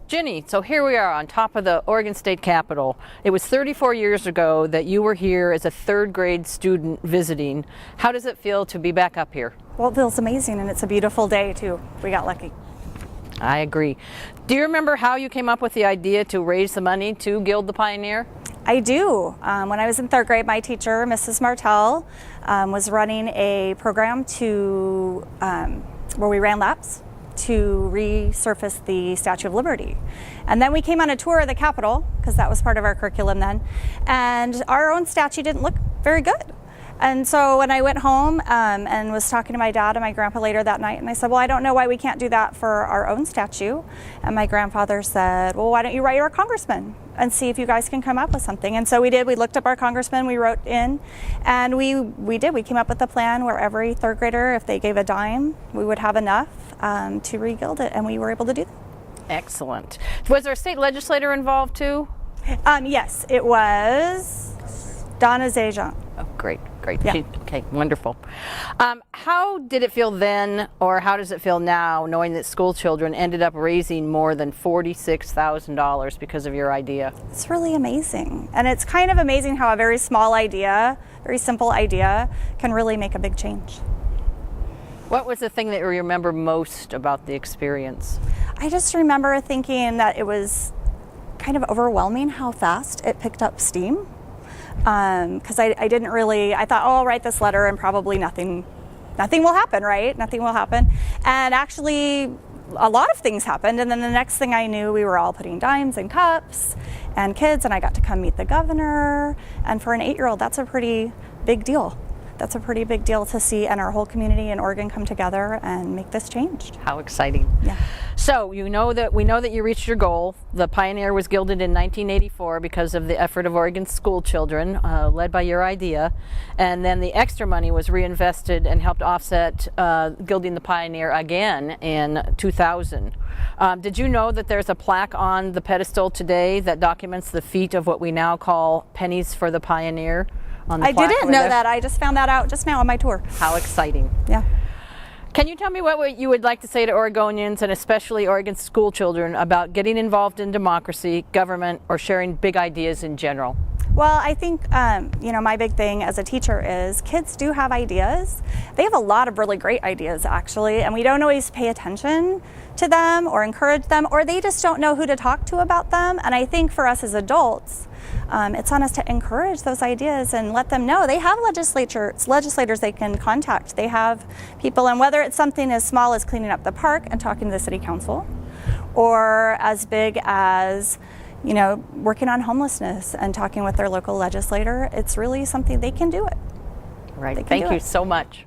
Jenny, so here we are on top of the Oregon State Capitol. It was 34 years ago that you were here as a third grade student visiting. How does it feel to be back up here? Well, it feels amazing, and it's a beautiful day too. We got lucky. I agree. Do you remember how you came up with the idea to raise the money to gild the Pioneer? I do. When I was in third grade, my teacher, Mrs. Martell, was running a program to where we ran laps to resurface the Statue of Liberty. And then we came on a tour of the Capitol, because that was part of our curriculum then, and our own statue didn't look very good. And so when I went home and was talking to my dad and my grandpa later that night, and I said, well, I don't know why we can't do that for our own statue. And my grandfather said, well, why don't you write our congressman and see if you guys can come up with something? And so we did. We looked up our congressman, we wrote in, and we did. We came up with a plan where every third grader, if they gave a dime, we would have enough to re-gild it, and we were able to do that. Excellent. Was there a state legislator involved too? Yes, it was Donna Zajan. Oh, great. Yeah. Okay, wonderful. How did it feel then, or how does it feel now, knowing that school children ended up raising more than $46,000 because of your idea? It's really amazing. And it's kind of amazing how a very small idea, very simple idea, can really make a big change. What was the thing that you remember most about the experience? I just remember thinking that it was kind of overwhelming how fast it picked up steam. Because I didn't really, I thought, oh, I'll write this letter and probably nothing will happen, right? Nothing will happen. And actually, a lot of things happened. And then the next thing I knew, we were all putting dimes in cups and kids, and I got to come meet the governor. And for an 8-year-old, that's a pretty big deal. That's a pretty big deal to see, and our whole community in Oregon come together and make this change. How exciting. Yeah. So we know that you reached your goal. The Pioneer was gilded in 1984 because of the effort of Oregon school children, led by your idea. And then the extra money was reinvested and helped offset gilding the Pioneer again in 2000. Did you know that there's a plaque on the pedestal today that documents the feat of what we now call Pennies for the Pioneer? I didn't know that. I just found that out just now on my tour. How exciting. Yeah. Can you tell me what you would like to say to Oregonians, and especially Oregon school children, about getting involved in democracy, government, or sharing big ideas in general? Well, I think, my big thing as a teacher is kids do have ideas. They have a lot of really great ideas, actually, and we don't always pay attention to them or encourage them, or they just don't know who to talk to about them. And I think for us as adults, it's on us to encourage those ideas and let them know they have legislators they can contact. They have people, and whether it's something as small as cleaning up the park and talking to the city council, or as big as working on homelessness and talking with their local legislator, it's really something they can do it. Right. Thank you so much.